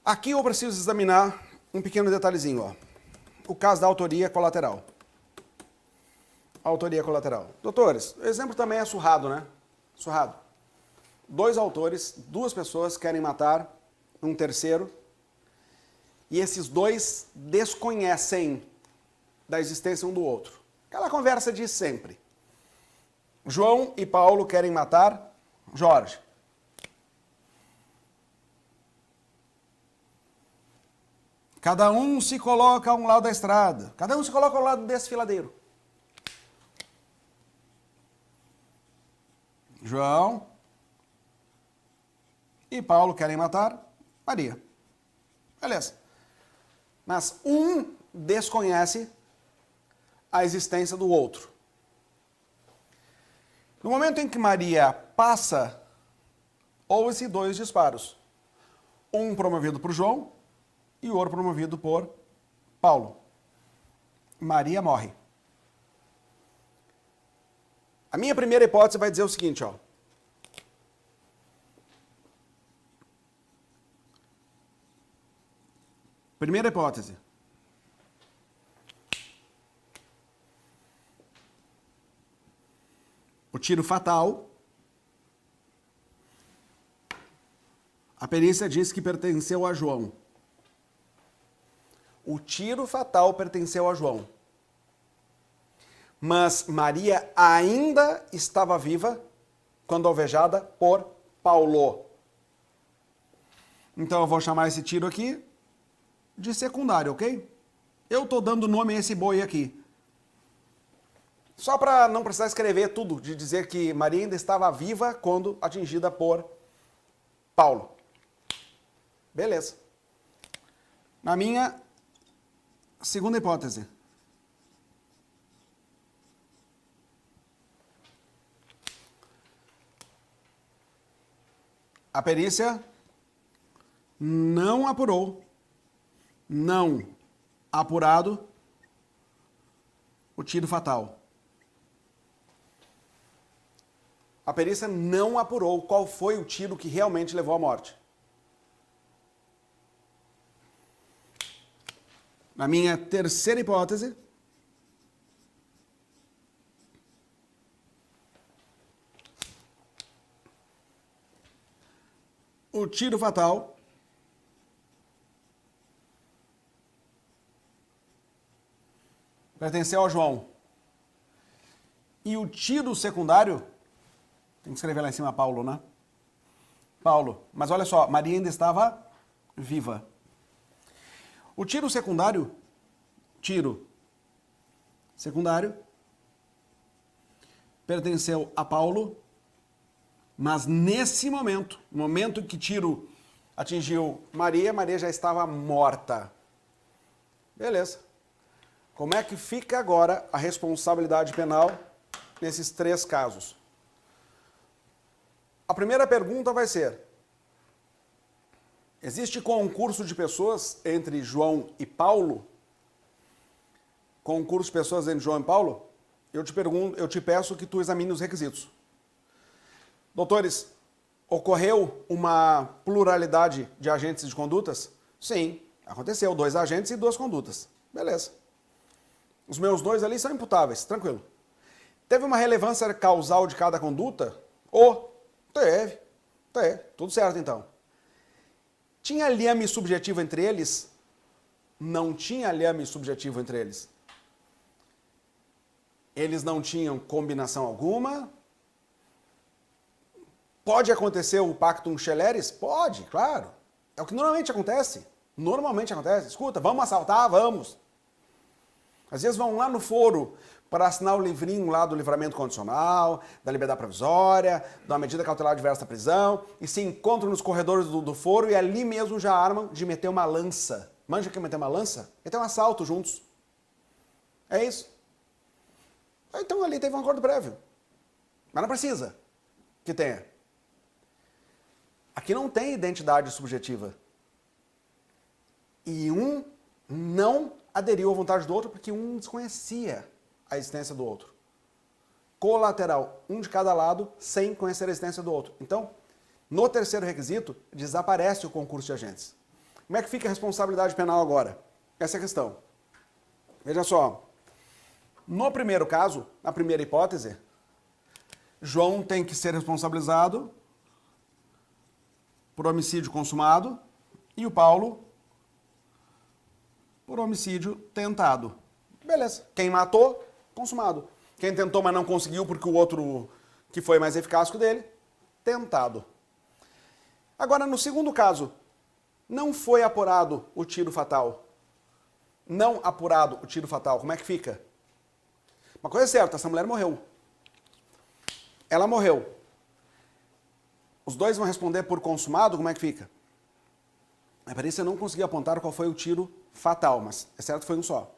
Aqui eu preciso examinar um pequeno detalhezinho, ó. O caso da autoria colateral. Autoria colateral. Doutores, o exemplo também é surrado, né? Surrado. Dois autores, duas pessoas querem matar um terceiro e esses dois desconhecem da existência um do outro. Aquela conversa de sempre. João e Paulo querem matar Jorge. Cada um se coloca a um lado da estrada. Cada um se coloca ao lado do desfiladeiro. João e Paulo querem matar Maria. Beleza. Mas um desconhece a existência do outro. No momento em que Maria passa, houve-se dois disparos. Um promovido por João e o outro promovido por Paulo. Maria morre. A minha primeira hipótese vai dizer o seguinte, ó. Primeira hipótese. O tiro fatal. A perícia diz que pertenceu a João. O tiro fatal pertenceu a João. Mas Maria ainda estava viva quando alvejada por Paulo. Então eu vou chamar esse tiro aqui de secundário, ok? Eu estou dando nome a esse boi aqui. Só para não precisar escrever tudo, de dizer que Maria ainda estava viva quando atingida por Paulo. Beleza. Na minha segunda hipótese. A perícia não apurou, não apurado o tiro fatal. A perícia não apurou qual foi o tiro que realmente levou à morte. Na minha terceira hipótese, o tiro fatal pertenceu ao João. E o tiro secundário, tem que escrever lá em cima Paulo, né? Paulo. Mas olha só, Maria ainda estava viva. O tiro secundário, pertenceu a Paulo, mas nesse momento, no momento em que tiro atingiu Maria, Maria já estava morta. Beleza. Como é que fica agora a responsabilidade penal nesses três casos? A primeira pergunta vai ser: existe concurso de pessoas entre João e Paulo? Concurso de pessoas entre João e Paulo? Eu te peço que tu examine os requisitos. Doutores, ocorreu uma pluralidade de agentes de condutas? Sim, aconteceu. 2 agentes e 2 condutas. Beleza. Os meus 2 ali são imputáveis, tranquilo. Teve uma relevância causal de cada conduta? Teve. Tudo certo então. Tinha liame subjetivo entre eles? Não tinha liame subjetivo entre eles. Eles não tinham combinação alguma? Pode acontecer o pactum sceleris? Pode, claro. É o que normalmente acontece. Escuta, vamos assaltar? Vamos. Às vezes vão lá no foro para assinar o livrinho lá do livramento condicional, da liberdade provisória, da medida cautelar adversa da prisão, e se encontram nos corredores do foro e ali mesmo já armam de meter uma lança. Manja que meter uma lança? Meter um assalto juntos. É isso. Então ali teve um acordo prévio. Mas não precisa que tenha. Aqui não tem identidade subjetiva. E um não aderiu à vontade do outro porque um desconhecia a existência do outro. Colateral, um de cada lado, sem conhecer a existência do outro. Então, no terceiro requisito, desaparece o concurso de agentes. Como é que fica a responsabilidade penal agora? Essa é a questão. Veja só. No primeiro caso, na primeira hipótese, João tem que ser responsabilizado por homicídio consumado e o Paulo por homicídio tentado. Beleza. Quem matou, consumado. Quem tentou, mas não conseguiu porque o outro que foi mais eficaz que o dele, tentado. Agora, no segundo caso, não foi apurado o tiro fatal. Não apurado o tiro fatal. Como é que fica? Uma coisa é certa, essa mulher morreu. Ela morreu. Os dois vão responder por consumado, como é que fica? A perícia não conseguiu apontar qual foi o tiro fatal, mas é certo que foi um só.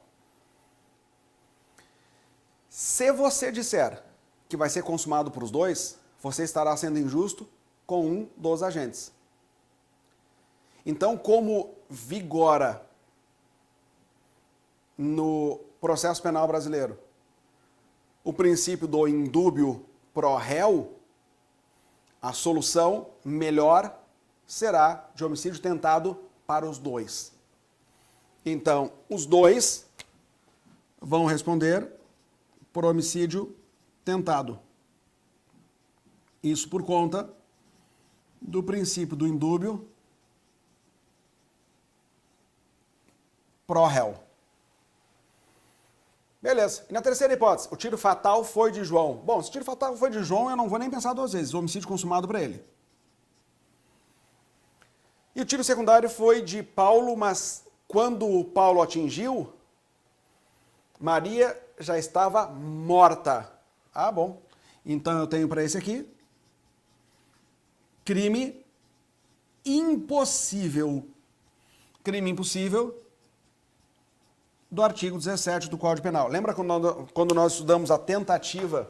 Se você disser que vai ser consumado por os dois, você estará sendo injusto com um dos agentes. Então, como vigora no processo penal brasileiro o princípio do indúbio pro réu, a solução melhor será de homicídio tentado para os dois. Então, os dois vão responder por homicídio tentado. Isso por conta do princípio do indúbio pro réu. Beleza. E na terceira hipótese, o tiro fatal foi de João. Bom, se o tiro fatal foi de João, eu não vou nem pensar duas vezes. O homicídio consumado para ele. E o tiro secundário foi de Paulo, mas quando Paulo atingiu, Maria já estava morta. Ah, bom. Então eu tenho para esse aqui crime impossível. Crime impossível do artigo 17 do Código Penal. Lembra quando nós estudamos a tentativa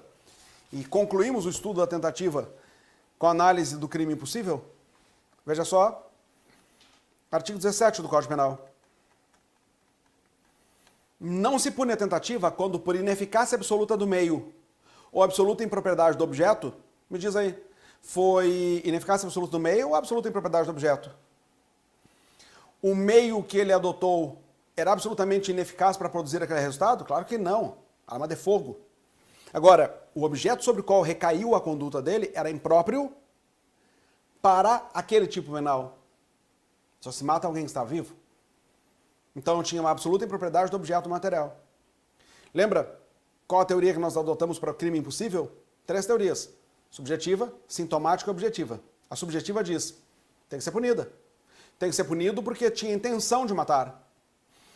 e concluímos o estudo da tentativa com a análise do crime impossível? Veja só, artigo 17 do Código Penal. Não se pune a tentativa quando por ineficácia absoluta do meio ou absoluta impropriedade do objeto, me diz aí, foi ineficácia absoluta do meio ou absoluta impropriedade do objeto? O meio que ele adotou era absolutamente ineficaz para produzir aquele resultado? Claro que não. Arma de fogo. Agora, o objeto sobre o qual recaiu a conduta dele era impróprio para aquele tipo penal. Só se mata alguém que está vivo. Então tinha uma absoluta impropriedade do objeto material. Lembra qual a teoria que nós adotamos para o crime impossível? 3 teorias. Subjetiva, sintomática e objetiva. A subjetiva diz, tem que ser punida. Tem que ser punido porque tinha intenção de matar.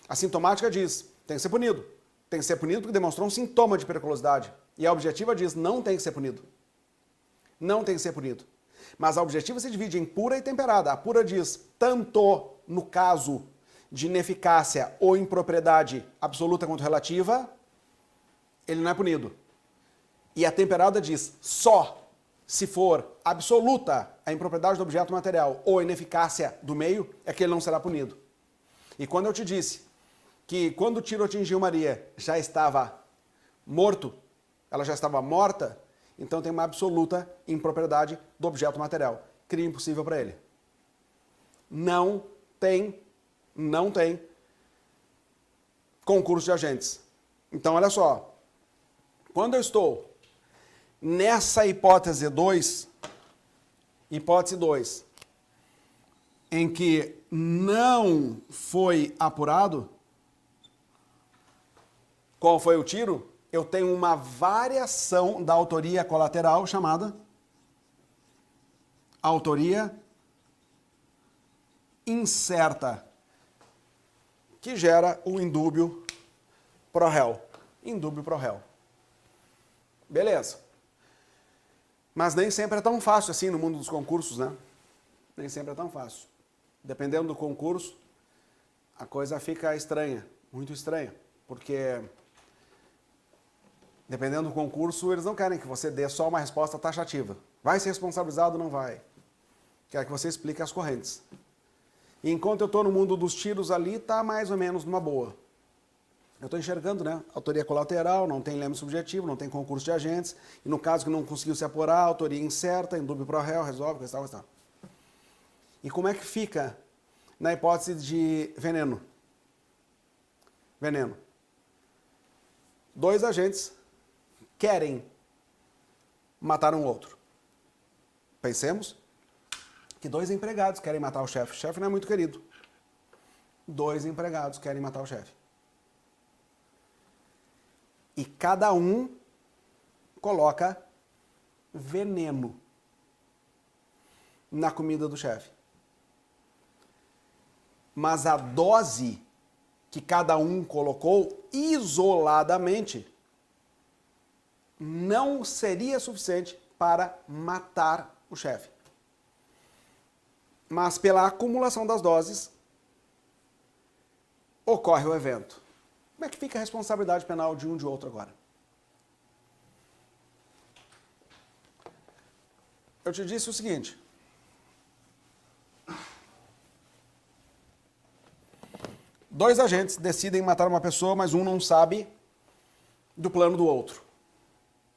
A sintomática diz, tem que ser punido. Tem que ser punido porque demonstrou um sintoma de periculosidade. E a objetiva diz, não tem que ser punido. Não tem que ser punido. Mas a objetiva se divide em pura e temperada. A pura diz, tanto no caso de ineficácia ou impropriedade absoluta quanto relativa, ele não é punido. E a temperada diz, só se for absoluta a impropriedade do objeto material ou a ineficácia do meio, é que ele não será punido. E quando eu te disse que quando o tiro atingiu Maria já estava morto, ela já estava morta, então tem uma absoluta impropriedade do objeto material. Crime impossível para ele. Não tem concurso de agentes. Então, olha só. Quando eu estou nessa hipótese 2, em que não foi apurado qual foi o tiro, eu tenho uma variação da autoria colateral chamada autoria incerta, que gera o indúbio pro réu. Indúbio pro réu. Beleza. Mas nem sempre é tão fácil assim no mundo dos concursos, né? Nem sempre é tão fácil. Dependendo do concurso, a coisa fica estranha, muito estranha, porque dependendo do concurso, eles não querem que você dê só uma resposta taxativa. Vai ser responsabilizado ou não vai? Quer que você explique as correntes. E enquanto eu estou no mundo dos tiros ali, está mais ou menos numa boa. Eu estou enxergando, né? Autoria colateral, não tem leme subjetivo, não tem concurso de agentes. E no caso que não conseguiu se apurar, autoria incerta, indúbio pro réu, resolve, coisa tal. E como é que fica na hipótese de veneno. Veneno. 2 agentes querem matar um outro. Pensemos que 2 empregados querem matar o chefe. O chefe não é muito querido. 2 empregados querem matar o chefe. E cada um coloca veneno na comida do chefe. Mas a dose que cada um colocou isoladamente não seria suficiente para matar o chefe. Mas pela acumulação das doses, ocorre o evento. Como é que fica a responsabilidade penal de um e de outro agora? Eu te disse o seguinte. Dois agentes decidem matar uma pessoa, mas um não sabe do plano do outro.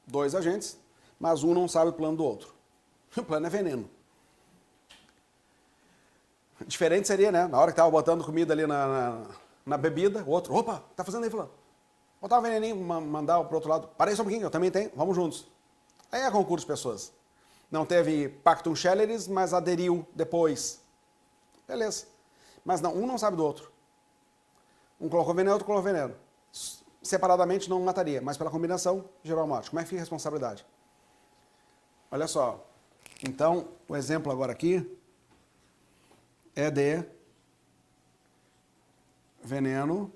2 agentes, mas um não sabe o plano do outro. O plano é veneno. Diferente seria, né? Na hora que estava botando comida ali na bebida, o outro, opa, tá fazendo aí, fulano? Botar um veneninho, mandar pro outro lado. Parei só um pouquinho, eu também tenho, vamos juntos. Aí é concurso de pessoas. Não teve pactum sceleris, mas aderiu depois. Beleza. Mas não, um não sabe do outro. Um colocou veneno, outro colocou veneno. Separadamente não mataria, mas pela combinação gerou a morte. Como é que fica a responsabilidade? Olha só. Então, o exemplo agora aqui é de veneno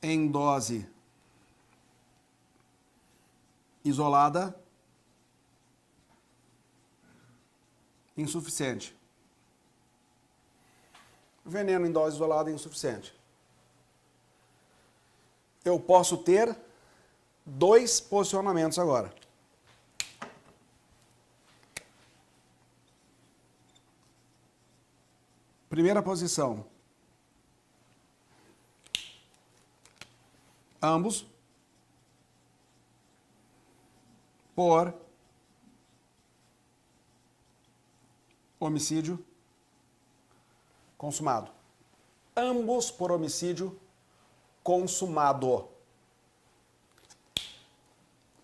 em dose isolada insuficiente. Veneno em dose isolada insuficiente. Eu posso ter 2 posicionamentos agora. Primeira posição. Ambos por homicídio consumado. Ambos por homicídio consumado.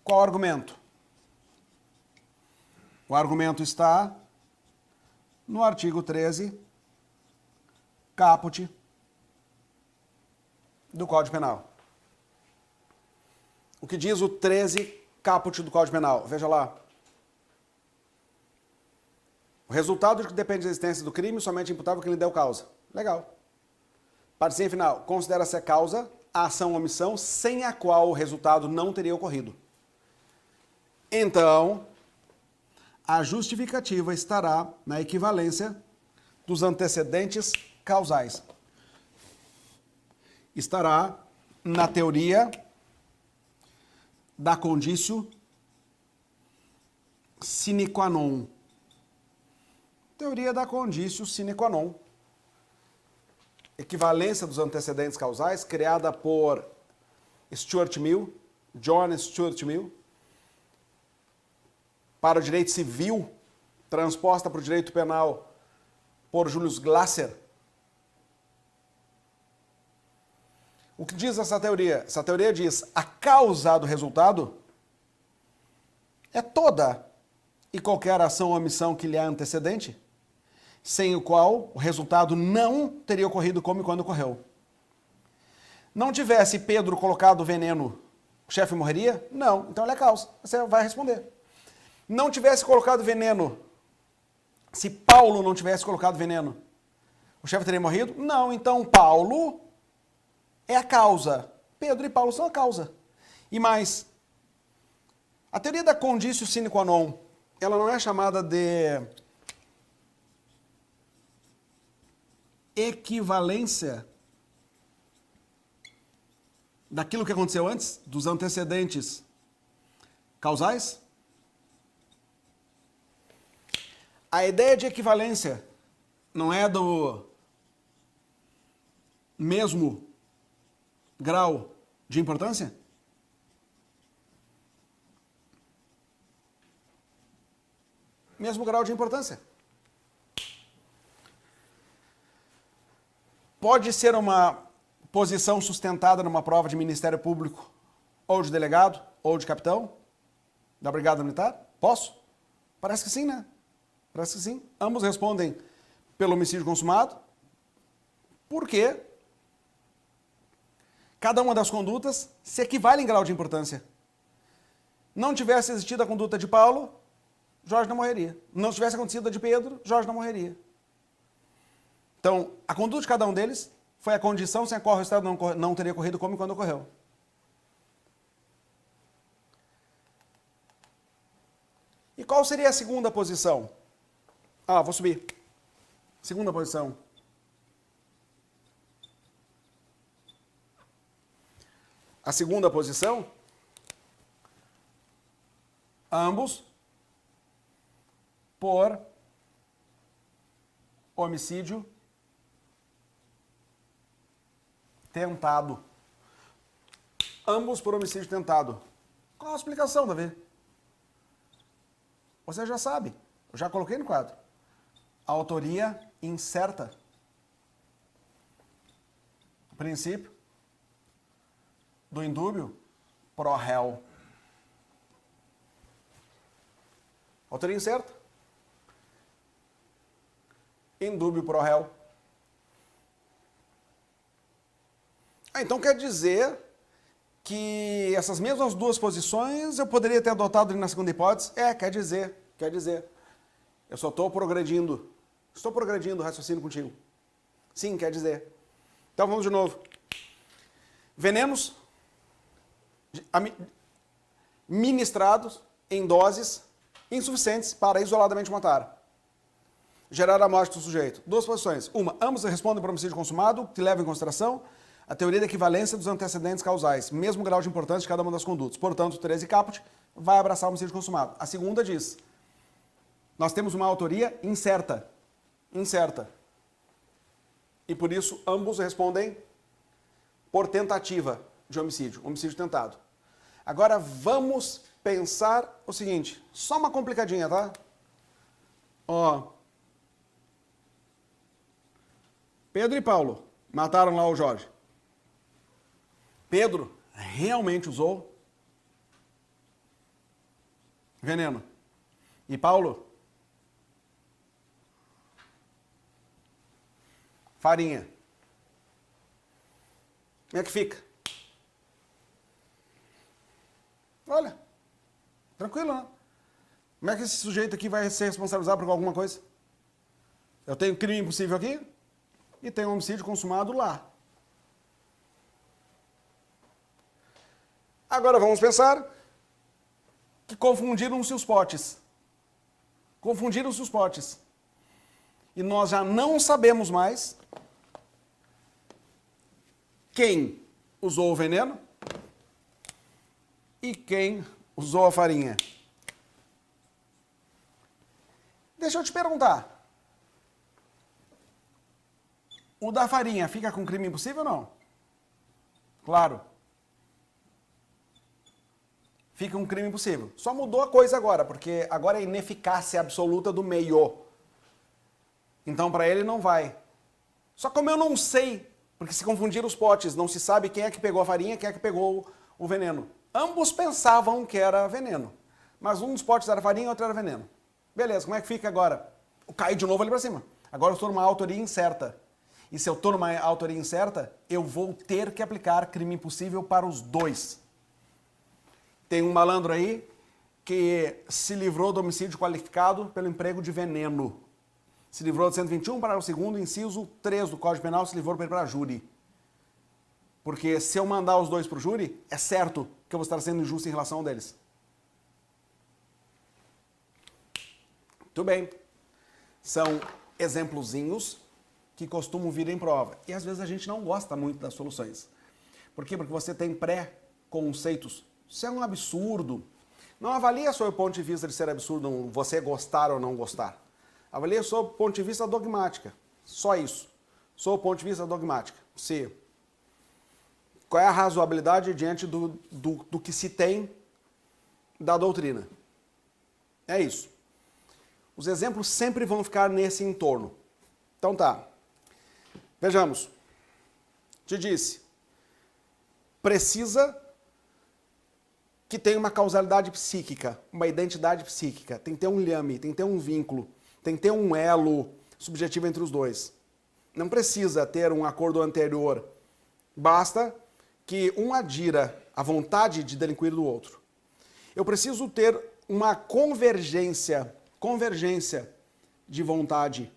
Qual o argumento? O argumento está no artigo 13, caput do Código Penal. O que diz o 13 caput do Código Penal? Veja lá. O resultado de que depende da existência do crime somente imputável que lhe deu causa. Legal. Parecer final. Considera-se a causa a ação ou omissão sem a qual o resultado não teria ocorrido. Então, a justificativa estará na equivalência dos antecedentes causais. Estará na teoria da conditio sine qua non. Teoria da conditio sine qua non. Equivalência dos antecedentes causais, criada por Stuart Mill, John Stuart Mill, para o direito civil, transposta para o direito penal por Julius Glasser. O que diz essa teoria? Essa teoria diz a causa do resultado é toda e qualquer ação ou omissão que lhe é antecedente, sem o qual o resultado não teria ocorrido como e quando ocorreu. Não tivesse Pedro colocado veneno, o chefe morreria? Não, então ele é causa. Você vai responder. Não tivesse colocado veneno, se Paulo não tivesse colocado veneno, o chefe teria morrido? Não, então Paulo é a causa. Pedro e Paulo são a causa. E mais, a teoria da conditio sine qua non, ela não é chamada de equivalência daquilo que aconteceu antes, dos antecedentes causais? A ideia de equivalência não é do mesmo grau de importância? Mesmo grau de importância. Pode ser uma posição sustentada numa prova de Ministério Público, ou de delegado, ou de capitão, da Brigada Militar? Posso? Parece que sim, né? Parece que sim. Ambos respondem pelo homicídio consumado, porque cada uma das condutas se equivale em grau de importância. Não tivesse existido a conduta de Paulo, Jorge não morreria. Não tivesse acontecido a de Pedro, Jorge não morreria. Então, a conduta de cada um deles foi a condição sem a qual o resultado não teria ocorrido como e quando ocorreu. E qual seria a segunda posição? Vou subir. Segunda posição. A segunda posição, ambos por homicídio tentado. Ambos por homicídio tentado. Qual a explicação, Davi? Você já sabe. Eu já coloquei no quadro. A autoria incerta. O princípio do indúbio pro réu. Autoria incerta. Indúbio pro réu. Então quer dizer que essas mesmas duas posições eu poderia ter adotado na segunda hipótese? Quer dizer. Eu só estou progredindo. Estou progredindo o raciocínio contigo. Sim, quer dizer. Então vamos de novo. Venenos ministrados em doses insuficientes para isoladamente matar. Gerar a morte do sujeito. Duas posições. Uma, ambos respondem para homicídio consumado, que leva em consideração a teoria da equivalência dos antecedentes causais, mesmo grau de importância de cada uma das condutas. Portanto, Teresa e Caput vai abraçar o homicídio consumado. A segunda diz, nós temos uma autoria incerta. E por isso, ambos respondem por tentativa de homicídio tentado. Agora, vamos pensar o seguinte, só uma complicadinha, tá? Pedro e Paulo mataram lá o Jorge. Pedro realmente usou veneno. E Paulo? Farinha. Como é que fica? Olha, tranquilo, né? Como é que esse sujeito aqui vai ser responsabilizado por alguma coisa? Eu tenho crime impossível aqui e tenho um homicídio consumado lá. Agora vamos pensar que confundiram-se os potes. E nós já não sabemos mais quem usou o veneno e quem usou a farinha. Deixa eu te perguntar. O da farinha fica com crime impossível ou não? Claro. Fica um crime impossível. Só mudou a coisa agora, porque agora é ineficácia absoluta do meio. Então, para ele não vai. Só como eu não sei, porque se confundiram os potes, não se sabe quem é que pegou a farinha, quem é que pegou o veneno. Ambos pensavam que era veneno, mas um dos potes era farinha e outro era veneno. Beleza, como é que fica agora? Cai de novo ali para cima. Agora eu estou numa autoria incerta. E se eu estou numa autoria incerta, eu vou ter que aplicar crime impossível para os dois. Tem um malandro aí que se livrou do homicídio qualificado pelo emprego de veneno. Se livrou de 121 para o segundo, inciso 3 do Código Penal, se livrou para ir para a júri. Porque se eu mandar os dois para o júri, é certo que eu vou estar sendo injusto em relação a um deles. Muito bem. São exemplozinhos que costumam vir em prova. E às vezes a gente não gosta muito das soluções. Por quê? Porque você tem pré-conceitos. Isso é um absurdo. Não avalia sob o ponto de vista de ser absurdo você gostar ou não gostar. Avalia sob o ponto de vista dogmática. Só isso. Sob o ponto de vista dogmática. Qual é a razoabilidade diante do que se tem da doutrina? É isso. Os exemplos sempre vão ficar nesse entorno. Então tá. Vejamos. Te disse. Precisa que tenha uma causalidade psíquica, uma identidade psíquica. Tem que ter um liame, tem que ter um vínculo, tem que ter um elo subjetivo entre os dois. Não precisa ter um acordo anterior. Basta que um adira à vontade de delinquir do outro. Eu preciso ter uma convergência de vontade.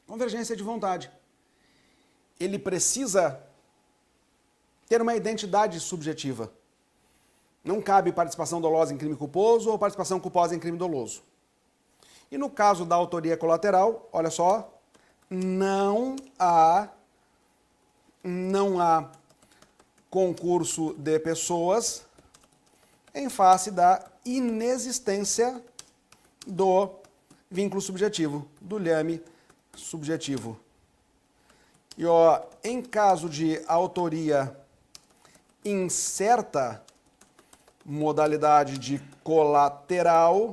Convergência de vontade. Ele precisa ter uma identidade subjetiva. Não cabe participação dolosa em crime culposo ou participação culposa em crime doloso. E no caso da autoria colateral, olha só, não há concurso de pessoas em face da inexistência do vínculo subjetivo, do liame subjetivo. E ó, em caso de autoria incerta, modalidade de colateral,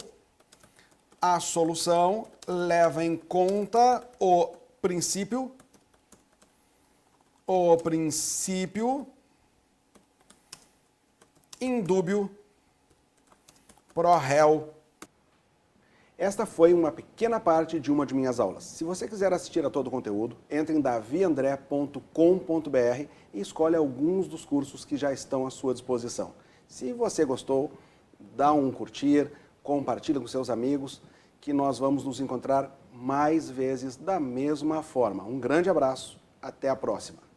a solução leva em conta o princípio indúbio pro réu. Esta foi uma pequena parte de uma de minhas aulas. Se você quiser assistir a todo o conteúdo, entre em daviandre.com.br e escolhe alguns dos cursos que já estão à sua disposição. Se você gostou, dá um curtir, compartilha com seus amigos, que nós vamos nos encontrar mais vezes da mesma forma. Um grande abraço, até a próxima.